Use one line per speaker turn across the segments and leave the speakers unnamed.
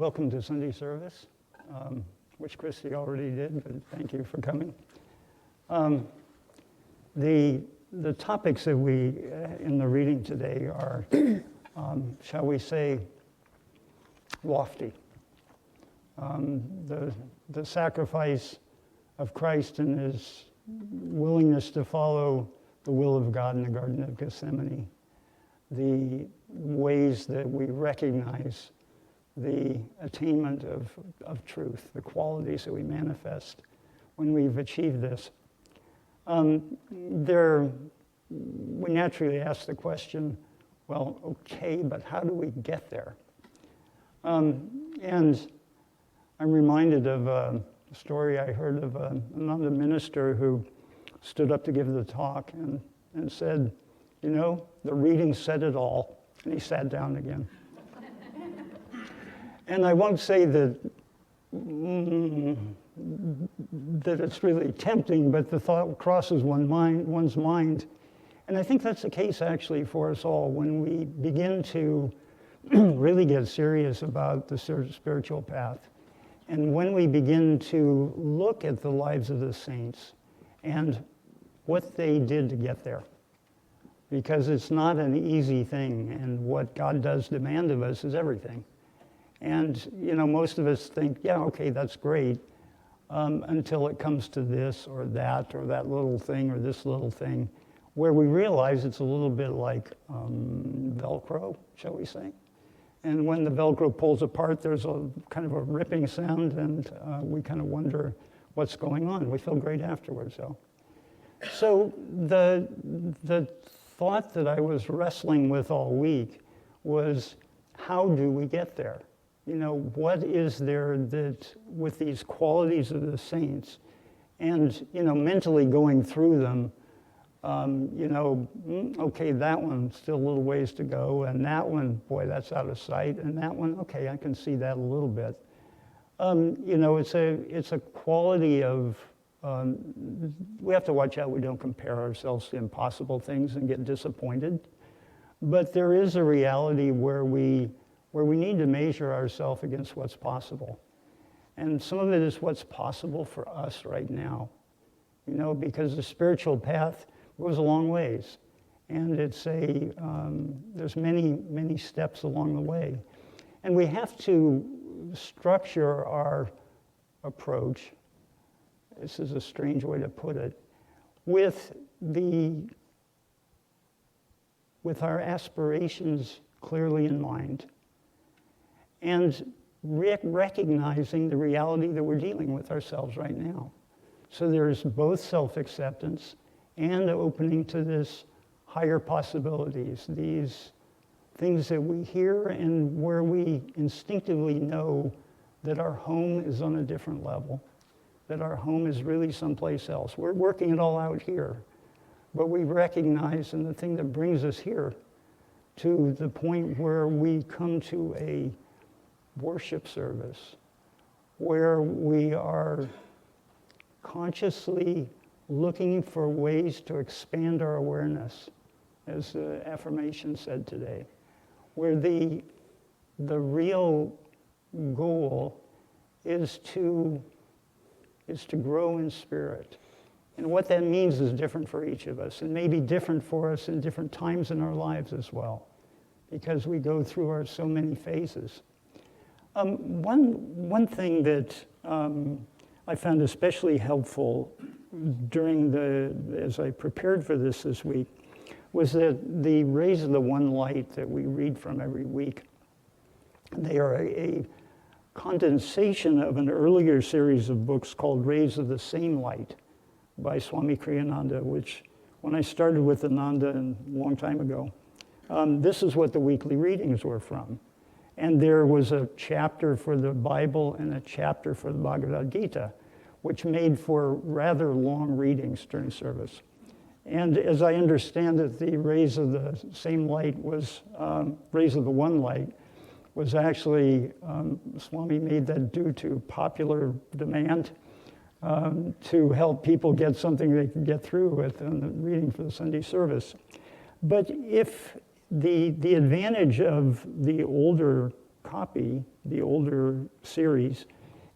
Welcome to Sunday service, which Christy already did, but thank you for coming. The topics that we in the reading today are, shall we say, lofty. The sacrifice of Christ and his willingness to follow the will of God in the Garden of Gethsemane, the ways that we recognize the attainment of truth, the qualities that we manifest when we've achieved this. We naturally ask the question, well, okay, but how do we get there? And I'm reminded of a story I heard of another minister who stood up to give the talk and said, you know, the reading said it all, and he sat down again. And I won't say that it's really tempting, but the thought crosses one's mind. And I think that's the case actually for us all when we begin to really get serious about the spiritual path. And when we begin to look at the lives of the saints and what they did to get there. Because it's not an easy thing, and what God does demand of us is everything. And, you know, most of us think, yeah, okay, that's great, until it comes to this or that little thing or this little thing, where we realize it's a little bit like Velcro, shall we say. And when the Velcro pulls apart, there's a kind of a ripping sound, and we kind of wonder what's going on. We feel great afterwards, though. So the thought that I was wrestling with all week was, how do we get there? You know, what is there that, with these qualities of the saints, and, you know, mentally going through them, you know, okay, that one, still a little ways to go, and that one, boy, that's out of sight, and that one, okay, I can see that a little bit. You know, it's a quality of, we have to watch out we don't compare ourselves to impossible things and get disappointed, but there is a reality where we need to measure ourselves against what's possible. And some of it is what's possible for us right now, you know, because the spiritual path goes a long ways. And it's there's many steps along the way. And we have to structure our approach, this is a strange way to put it, with our aspirations clearly in mind. And recognizing the reality that we're dealing with ourselves right now. So there's both self-acceptance and opening to this higher possibilities, these things that we hear and where we instinctively know that our home is on a different level, that our home is really someplace else. We're working it all out here, but we recognize, and the thing that brings us here to the point where we come to a worship service, where we are consciously looking for ways to expand our awareness, as the affirmation said today, where the real goal is to grow in spirit. And what that means is different for each of us, and maybe different for us in different times in our lives as well, because we go through so many phases. One thing that I found especially helpful as I prepared for this week was that the rays of the one light that we read from every week, they are a condensation of an earlier series of books called Rays of the Same Light by Swami Kriyananda, which when I started with Ananda a long time ago, this is what the weekly readings were from. And there was a chapter for the Bible and a chapter for the Bhagavad Gita, which made for rather long readings during service. And as I understand it, the Rays of the Same Light was, Rays of the One Light, was actually, Swami made that due to popular demand to help people get something they could get through with in the reading for the Sunday service. But if the advantage of the older copy, the older series,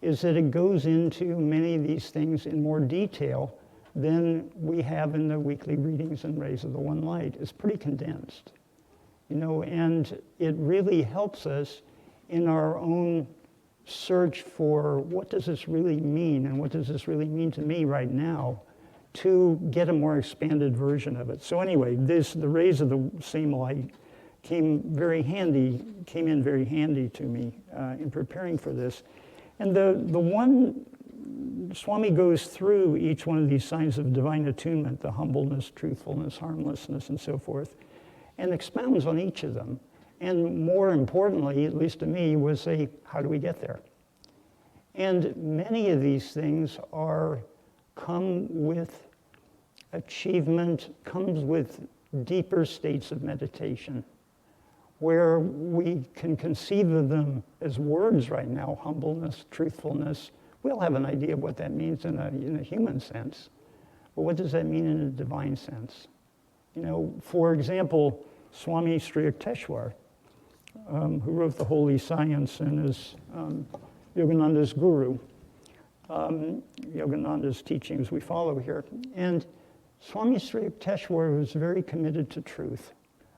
is that it goes into many of these things in more detail than we have in the weekly readings and Rays of the One Light. It's pretty condensed, and it really helps us in our own search for what does this really mean and what does this really mean to me right now, to get a more expanded version of it. So anyway, the Rays of the Same Light came in very handy to me in preparing for this. And the one, Swami goes through each one of these signs of divine attunement, the humbleness, truthfulness, harmlessness, and so forth, and expounds on each of them. And more importantly, at least to me, was say, how do we get there? And many of these things come with achievement, comes with deeper states of meditation, where we can conceive of them as words right now, humbleness, truthfulness. We all have an idea of what that means in a human sense. But what does that mean in a divine sense? For example, Swami Kriyananda, who wrote The Holy Science and is Yogananda's guru. Yogananda's teachings we follow here. And Swami Kriyananda was very committed to truth.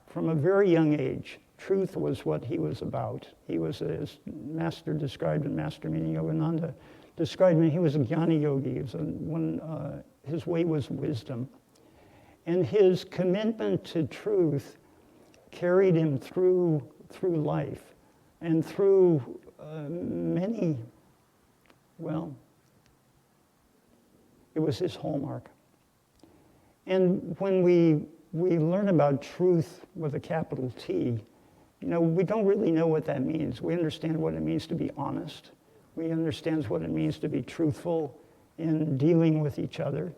From a very young age, truth was what he was about. He was, as Master described, and Master meaning Yogananda, described him, he was a jnana yogi. His way was wisdom. And his commitment to truth carried him through life and through it was his hallmark. And when we learn about truth with a capital T, we don't really know what that means. We understand what it means to be honest. We understand what it means to be truthful in dealing with each other,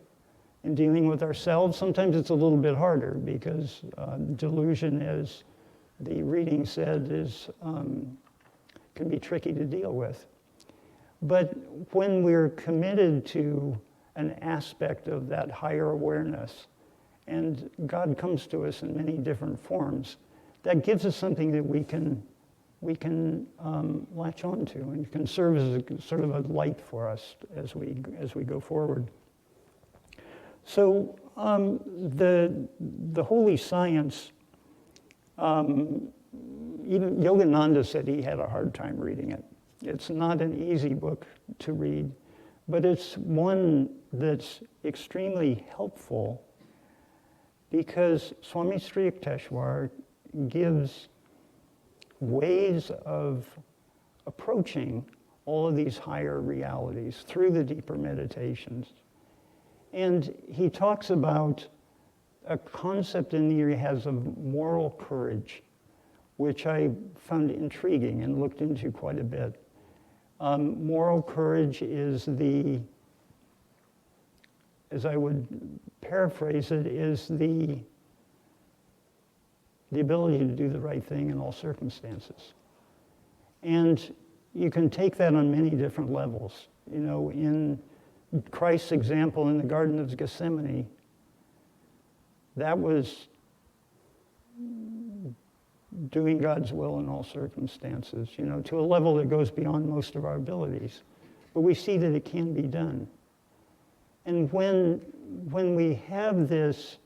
in dealing with ourselves. Sometimes it's a little bit harder because delusion, as the reading said, can be tricky to deal with. But when we're committed to an aspect of that higher awareness, and God comes to us in many different forms, that gives us something that we can latch onto and can serve as a sort of a light for us as we go forward. So the Holy Science, even Yogananda said he had a hard time reading it. It's not an easy book to read, but it's one that's extremely helpful because Swami Kriyananda gives ways of approaching all of these higher realities through the deeper meditations. And he talks about a concept in there he has of moral courage, which I found intriguing and looked into quite a bit. Moral courage is as I would paraphrase it, is the ability to do the right thing in all circumstances. And you can take that on many different levels. In Christ's example in the Garden of Gethsemane, that was doing God's will in all circumstances, to a level that goes beyond most of our abilities. But we see that it can be done. And when we have this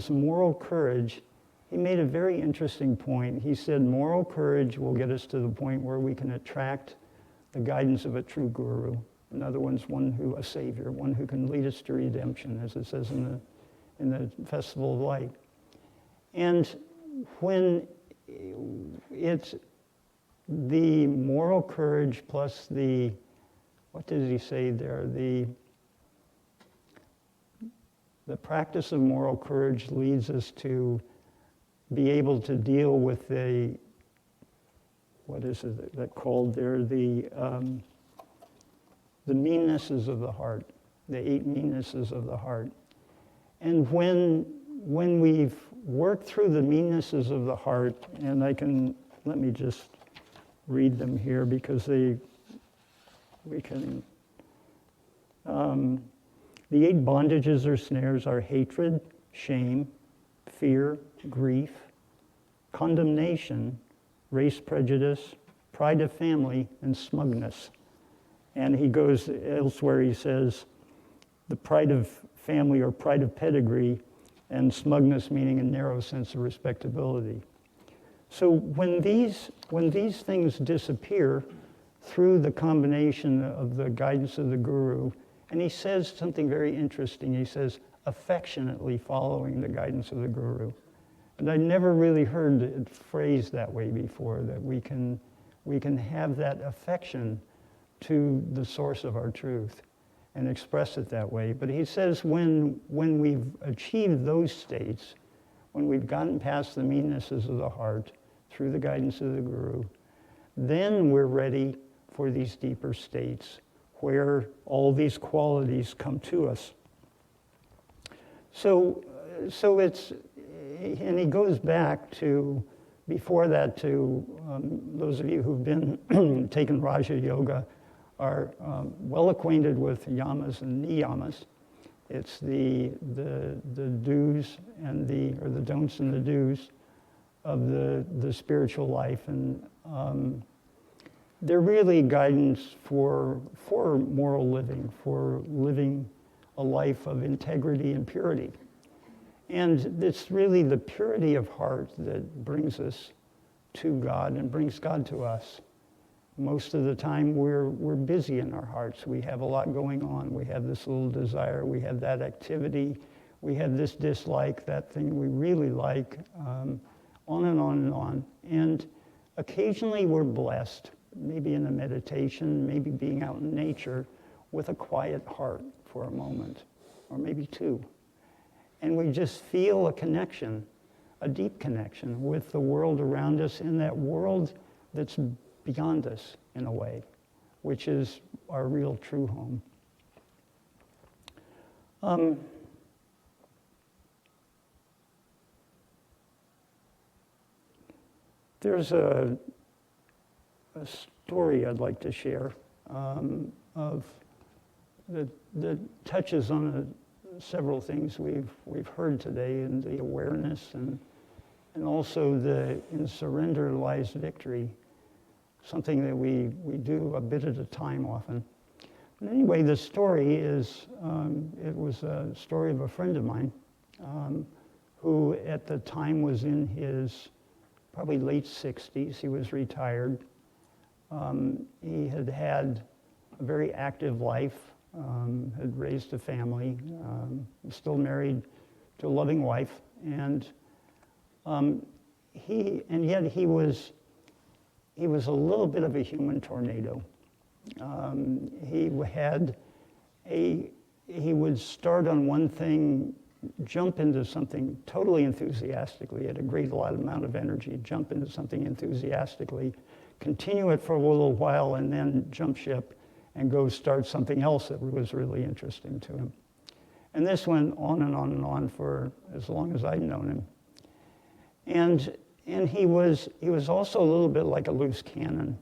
moral courage, he made a very interesting point. He said moral courage will get us to the point where we can attract the guidance of a true guru. In other words, a savior, one who can lead us to redemption, as it says in the Festival of Light. And when it's the moral courage plus what does he say there? The practice of moral courage leads us to be able to deal with what is it that called there? The meannesses of the heart, the 8 meannesses of the heart. And when we've worked through the meannesses of the heart, and let me just read them here because we can, the 8 bondages or snares are hatred, shame, fear, grief, condemnation, race prejudice, pride of family, and smugness. And he goes elsewhere, he says, the pride of family or pride of pedigree, and smugness meaning a narrow sense of respectability. So when these things disappear through the combination of the guidance of the guru, and he says something very interesting, he says, affectionately following the guidance of the guru. And I never really heard it phrased that way before, that we can have that affection to the source of our truth and express it that way. But he says when we've achieved those states, when we've gotten past the meannesses of the heart through the guidance of the guru, then we're ready for these deeper states where all these qualities come to us. So it's, and he goes back to, before that, to those of you who've been taken Raja Yoga are well acquainted with yamas and niyamas. It's the do's and the don'ts and the do's of the spiritual life, and they're really guidance for moral living, for living a life of integrity and purity. And it's really the purity of heart that brings us to God and brings God to us. Most of the time we're busy in our hearts. We have a lot going on. We have this little desire. We have that activity. We have this dislike, that thing we really like, on and on and on. And occasionally we're blessed, maybe in a meditation, maybe being out in nature, with a quiet heart for a moment, or maybe two. And we just feel a connection, a deep connection with the world around us, in that world that's beyond us in a way, which is our real true home. There's a story I'd like to share of that touches on several things we've heard today, and the awareness and also in surrender lies victory, something that we do a bit at a time often. But anyway, the story is, it was a story of a friend of mine who at the time was in his probably late 60s. He was retired. He had had a very active life, had raised a family, still married to a loving wife, and yet he was a little bit of a human tornado. He would start on one thing, jump into something totally enthusiastically, at a great amount of energy, jump into something enthusiastically, continue it for a little while, and then jump ship and go start something else that was really interesting to him. And this went on and on and on for as long as I'd known him. And he was also a little bit like a loose cannon,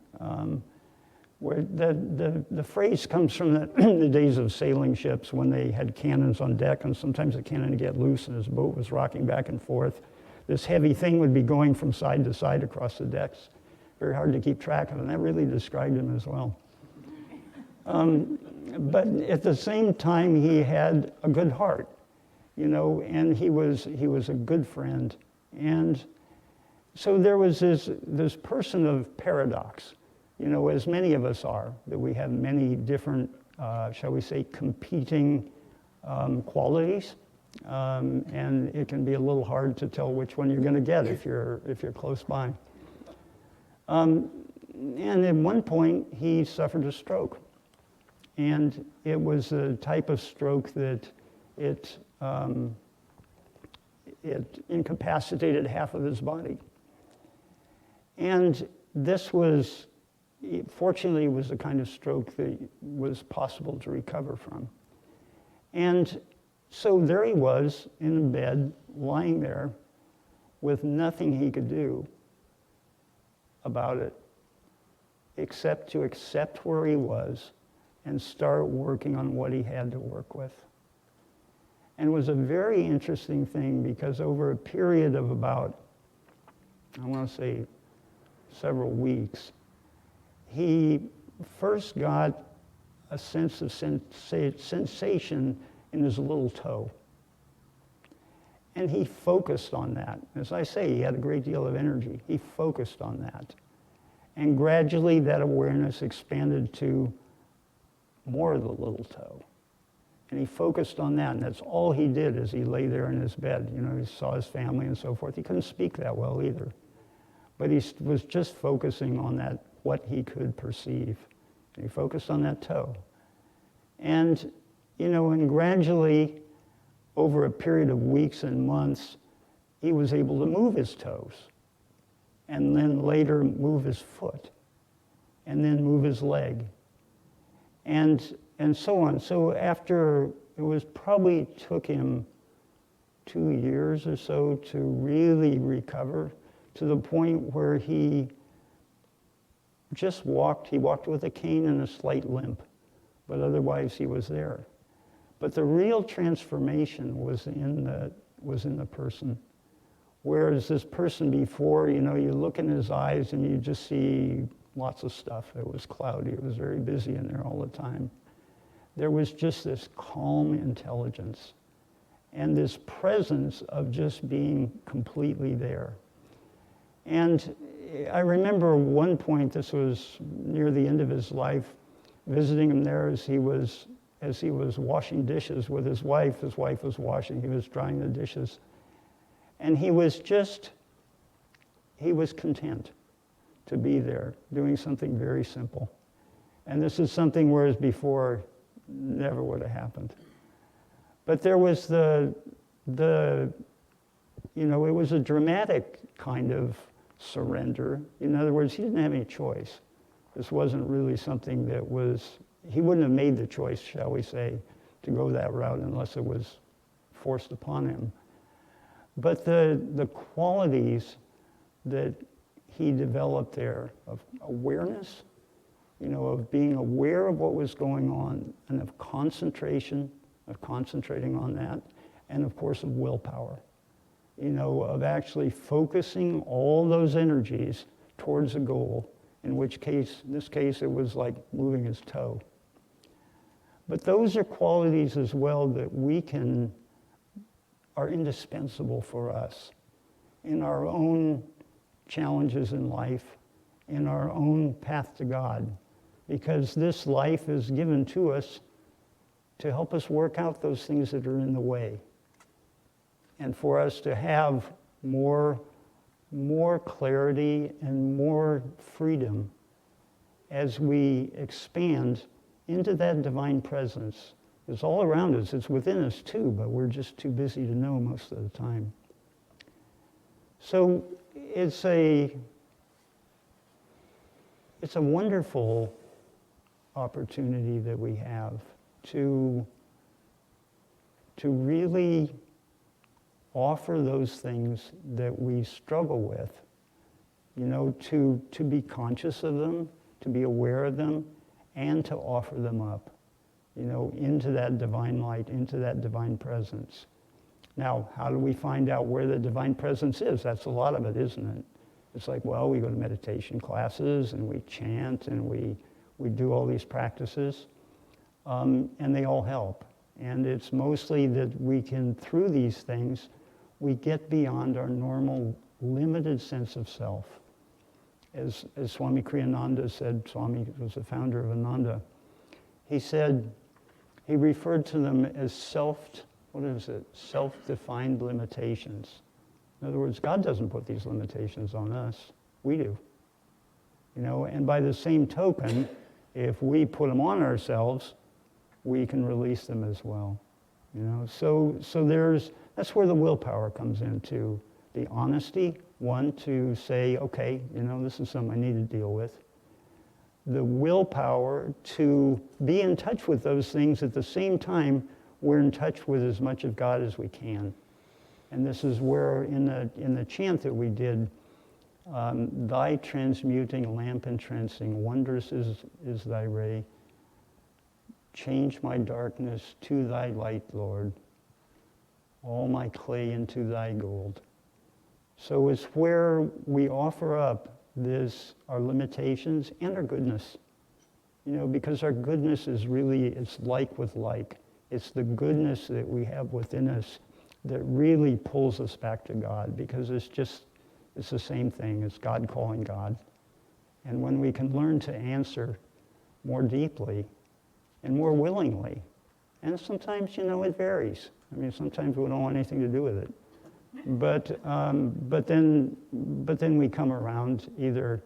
where the phrase comes from the days of sailing ships, when they had cannons on deck, and sometimes the cannon would get loose and his boat was rocking back and forth. This heavy thing would be going from side to side across the decks. Very hard to keep track of, and that really described him as well. But at the same time, he had a good heart, and he was a good friend. And so there was this person of paradox, as many of us are, that we have many different, shall we say, competing qualities, and it can be a little hard to tell which one you're going to get if you're close by. And at one point, he suffered a stroke. And it was a type of stroke that it incapacitated half of his body. And this was, fortunately, was the kind of stroke that was possible to recover from. And so there he was in bed, lying there, with nothing he could do about it, except to accept where he was and start working on what he had to work with. And it was a very interesting thing, because over a period of about, I want to say, several weeks, he first got a sense of sensation in his little toe. And he focused on that. As I say, he had a great deal of energy. He focused on that. And gradually that awareness expanded to more of the little toe. And he focused on that, and that's all he did as he lay there in his bed. You know, he saw his family and so forth. He couldn't speak that well either. But he was just focusing on that, what he could perceive. And he focused on that toe. And, you know, and gradually, over a period of weeks and months, he was able to move his toes. And then later move his foot. And then move his leg. And so on. So after, it was probably took him 2 years or so to really recover, to the point where he just walked. He walked with a cane and a slight limp, but otherwise he was there. But the real transformation was in the person. Whereas this person before, you know, you look in his eyes and you just see lots of stuff. It was cloudy. It was very busy in there all the time. There was just this calm intelligence and this presence of just being completely there. And I remember one point, this was near the end of his life, visiting him there as he was washing dishes with his wife. His wife was washing, he was drying the dishes. And he was content to be there, doing something very simple. And this is something whereas before never would have happened. But there was it was a dramatic kind of surrender. In other words, he didn't have any choice. This wasn't really something that he wouldn't have made the choice, shall we say, to go that route unless it was forced upon him. But the qualities that he developed there of awareness, you know, of being aware of what was going on, and of concentration, of concentrating on that, and of course of willpower, you know, of actually focusing all those energies towards a goal, in this case, it was like moving his toe. But those are qualities as well that are indispensable for us in our own challenges in life, in our own path to God, because this life is given to us to help us work out those things that are in the way, and for us to have more clarity and more freedom as we expand into that divine presence. It's all around us, it's within us too, but we're just too busy to know most of the time. So it's a wonderful opportunity that we have to really offer those things that we struggle with, you know, to be conscious of them, to be aware of them, and to offer them up, you know, into that divine light, into that divine presence. Now, how do we find out where the divine presence is? That's a lot of it, isn't it? It's like, well, we go to meditation classes and we chant and we do all these practices, and they all help. And it's mostly that we can, through these things, we get beyond our normal limited sense of self. As Swami Kriyananda said, Swami was the founder of Ananda, he said, he referred to them as self-defined limitations. In other words, God doesn't put these limitations on us, we do. You know, and by the same token, if we put them on ourselves, we can release them as well. You know, so that's where the willpower comes into the honesty, one, to say, okay, you know, this is something I need to deal with. The willpower to be in touch with those things at the same time we're in touch with as much of God as we can. And this is where in the chant that we did, thy transmuting lamp entrancing, wondrous is thy ray. Change my darkness to thy light, Lord. All my clay into thy gold. So it's where we offer up our limitations and our goodness. Because our goodness is really, it's like with like. It's the goodness that we have within us that really pulls us back to God, because it's the same thing. It's God calling God. And when we can learn to answer more deeply and more willingly, and sometimes, it varies. Sometimes we don't want anything to do with it. But then we come around either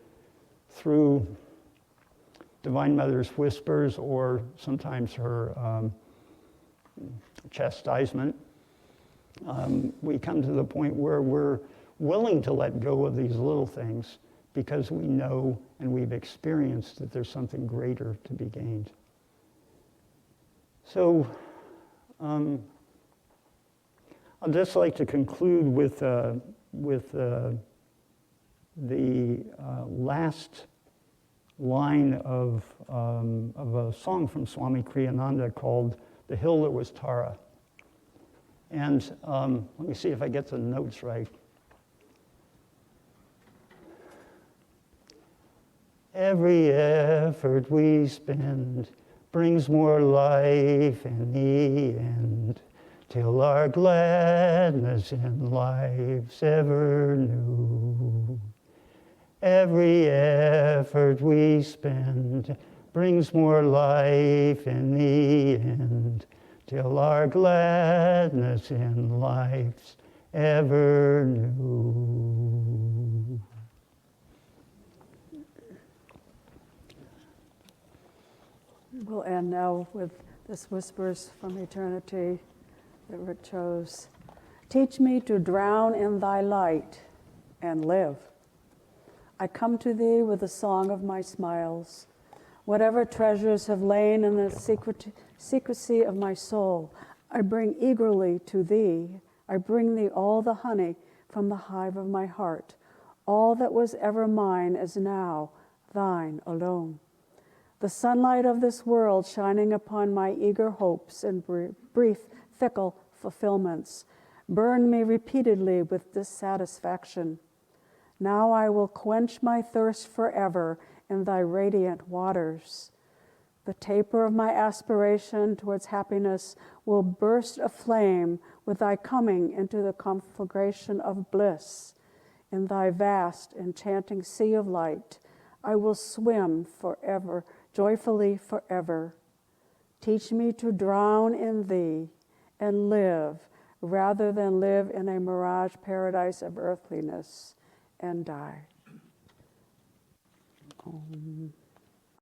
through Divine Mother's whispers or sometimes her chastisement. We come to the point where we're willing to let go of these little things because we know and we've experienced that there's something greater to be gained. So I'd just like to conclude with the last line of a song from Swami Kriyananda called "The Hill That Was Tara." And let me see if I get the notes right. Every effort we spend brings more life in the end, till our gladness in life's ever new. Every effort we spend brings more life in the end, till our gladness in life's ever new.
We'll end now with this Whispers from Eternity that Rick chose. Teach me to drown in thy light and live. I come to thee with the song of my smiles. Whatever treasures have lain in the secrecy of my soul, I bring eagerly to thee. I bring thee all the honey from the hive of my heart. All that was ever mine is now thine alone. The sunlight of this world shining upon my eager hopes and brief, fickle fulfillments, burn me repeatedly with dissatisfaction. Now I will quench my thirst forever in thy radiant waters. The taper of my aspiration towards happiness will burst aflame with thy coming into the conflagration of bliss. In thy vast, enchanting sea of light, I will swim forever, joyfully forever. Teach me to drown in thee and live rather than live in a mirage paradise of earthliness and die. Om.